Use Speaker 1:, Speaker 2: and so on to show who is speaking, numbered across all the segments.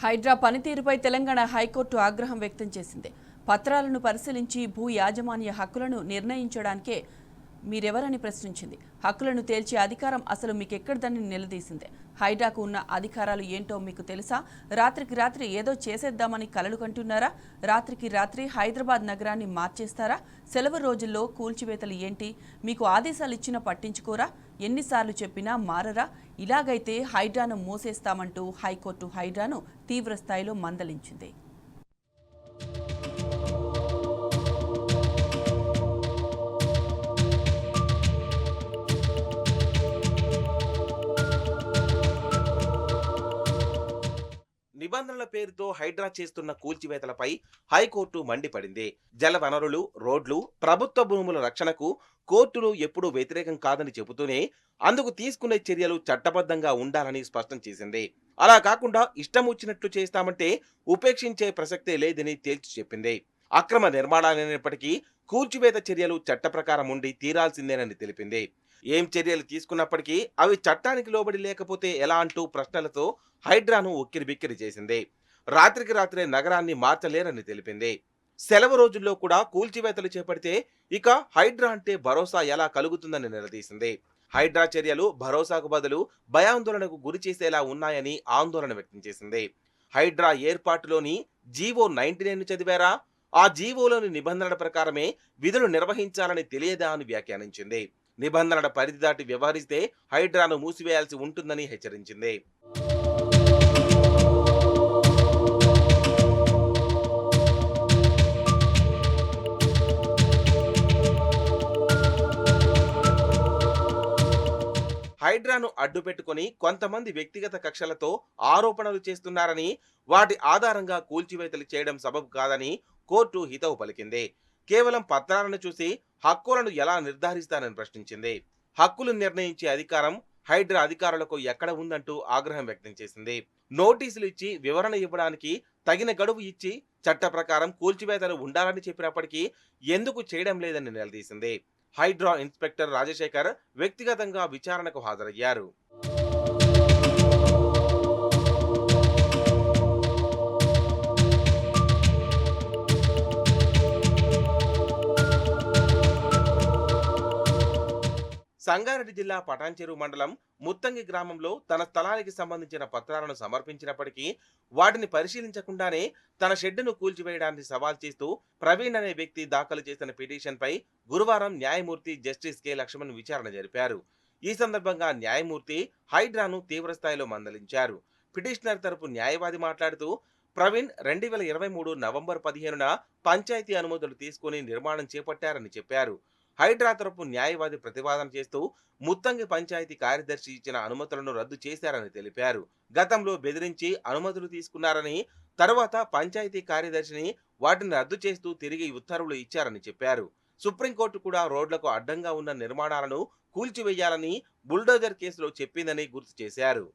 Speaker 1: హైడ్రా పనితీరుపై తెలంగాణ హైకోర్టు ఆగ్రహం వ్యక్తం చేసింది. పత్రాలను పరిశీలించి భూ యాజమాన్య హక్కులను నిర్ణయించడానికే మీరెవరని ప్రశ్నించింది. హక్కులను తేల్చే అధికారం అసలు మీకెక్కడదని నిలదీసింది. హైడ్రాకు ఉన్న అధికారాలు ఏంటో మీకు తెలుసా? రాత్రికి రాత్రి ఏదో చేసేద్దామని కలలు కంటున్నారా? రాత్రికి రాత్రి హైదరాబాద్ నగరాన్ని మార్చేస్తారా? సెలవు రోజుల్లో కూల్చివేతలు ఏంటి? మీకు ఆదేశాలు ఇచ్చినా పట్టించుకోరా? ఎన్నిసార్లు చెప్పినా మారరా? ఇలాగైతే హైడ్రాను మూసేస్తామంటూ హైకోర్టు హైడ్రాను తీవ్రస్థాయిలో మందలించింది.
Speaker 2: నిబంధనల పేరుతో హైడ్రా చేస్తున్న కూల్చివేతలపై హైకోర్టు మండిపడింది. జల వనరులు, రోడ్లు, ప్రభుత్వ భూముల రక్షణకు కోర్టులు ఎప్పుడూ వ్యతిరేకం కాదని చెబుతూనే అందుకు తీసుకునే చర్యలు చట్టబద్ధంగా ఉండాలని స్పష్టం చేసింది. అలా కాకుండా ఇష్టం వచ్చినట్లు చేస్తామంటే ఉపేక్షించే ప్రసక్తే లేదని తేల్చి చెప్పింది. అక్రమ నిర్మాణాలైనప్పటికీ కూల్చివేత చర్యలు చట్ట ప్రకారం ఉండి తీరాల్సిందేనని తెలిపింది. ఏం చర్యలు తీసుకున్నప్పటికీ అవి చట్టానికి లోబడి లేకపోతే ఎలా అంటూ ప్రశ్నలతో హైడ్రాను ఉక్కిరిబిక్కిరి చేసింది. రాత్రికి రాత్రే నగరాన్ని మార్చలేరని తెలిపింది. సెలవు రోజుల్లో కూడా కూల్చివేతలు చేపడితే ఇక హైడ్రా అంటే భరోసా ఎలా కలుగుతుందని నిలదీసింది. హైడ్రా చర్యలు భరోసాకు బదులు భయాందోళనకు గురి చేసేలా ఉన్నాయని ఆందోళన వ్యక్తం చేసింది. హైడ్రా ఏర్పాటులోని జీవో 99 చదివారా? ఆ జీవోలోని నిబంధనల ప్రకారమే విధులు నిర్వహించాలని తెలియదా అని వ్యాఖ్యానించింది. నిబంధనల పరిధి దాటి వ్యవహరిస్తే హైడ్రాను మూసివేయాల్సి ఉంటుందని హెచ్చరించింది. హైడ్రాను అడ్డుపెట్టుకుని కొంతమంది వ్యక్తిగత కక్షలతో ఆరోపణలు చేస్తున్నారని, వాటి ఆధారంగా కూల్చివేతలు చేయడం సబబు కాదని కోర్టు హితవు పలికింది. కేవలం పత్రాలను చూసి హక్కులను ఎలా నిర్ధారిస్తారని ప్రశ్నించింది. హక్కులు నిర్ణయించే అధికారం హైడ్రా అధికారులకు ఎక్కడ ఉందంటూ ఆగ్రహం వ్యక్తం చేసింది. నోటీసులు ఇచ్చి వివరణ ఇవ్వడానికి తగిన గడువు ఇచ్చి చట్ట ప్రకారం కూల్చివేతలు ఉండాలని చెప్పినప్పటికీ ఎందుకు చేయడం లేదని నిలదీసింది. హైడ్రా ఇన్స్పెక్టర్ రాజశేఖర్ వ్యక్తిగతంగా విచారణకు హాజరయ్యారు. సంగారెడ్డి జిల్లా పటాన్చెరు మండలం ముత్తంగి గ్రామంలో తన స్థలానికి సంబంధించిన పత్రాలను సమర్పించినప్పటికీ వాటిని పరిశీలించకుండానే తన షెడ్డును కూల్చివేయడాన్ని సవాల్ చేస్తూ ప్రవీణ్ అనే వ్యక్తి దాఖలు చేసిన పిటిషన్పై గురువారం న్యాయమూర్తి జస్టిస్ కె లక్ష్మణ్ విచారణ జరిపారు. ఈ సందర్భంగా న్యాయమూర్తి హైడ్రాను తీవ్రస్థాయిలో మందలించారు. పిటిషనర్ తరపు న్యాయవాది మాట్లాడుతూ ప్రవీణ్ 2023 నవంబర్ 15న పంచాయతీ అనుమతులు తీసుకుని నిర్మాణం చేపట్టారని చెప్పారు. హైడ్రా తరపు న్యాయవాది ప్రతిపాదన చేస్తూ ముత్తంగి పంచాయతీ కార్యదర్శి ఇచ్చిన అనుమతులను రద్దు చేశారని తెలిపారు. గతంలో బెదిరించి అనుమతులు తీసుకున్నారని, తర్వాత పంచాయతీ కార్యదర్శిని వాటిని రద్దు చేస్తూ తిరిగి ఉత్తర్వులు ఇచ్చారని చెప్పారు. సుప్రీంకోర్టు కూడా రోడ్లకు అడ్డంగా ఉన్న నిర్మాణాలను కూల్చివేయాలని బుల్డోజర్ కేసులో చెప్పిందని గుర్తు చేశారు.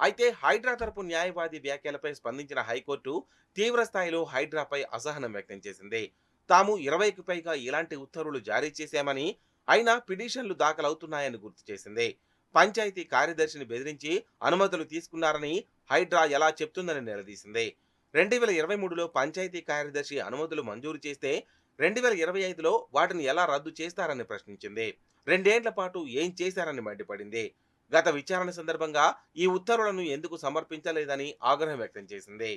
Speaker 2: అయితే హైడ్రా తరపు న్యాయవాది వ్యాఖ్యలపై స్పందించిన హైకోర్టు తీవ్ర స్థాయిలో హైడ్రాపై అసహనం వ్యక్తం చేసింది. తాము 20కి పైగా ఇలాంటి ఉత్తర్వులు జారీ చేశామని, అయినా పిటిషన్లు దాఖలవుతున్నాయని గుర్తు చేసింది. పంచాయతీ కార్యదర్శిని బెదిరించి అనుమతులు తీసుకున్నారని హైడ్రా ఎలా చెప్తుందని నిలదీసింది. 2023లో పంచాయతీ కార్యదర్శి అనుమతులు మంజూరు చేస్తే 2025లో వాటిని ఎలా రద్దు చేస్తారని ప్రశ్నించింది. 2 ఏళ్ల పాటు ఏం చేశారని మండిపడింది. గత విచారణ సందర్భంగా ఈ ఉత్తర్వులను ఎందుకు సమర్పించలేదని ఆగ్రహం వ్యక్తం చేసింది.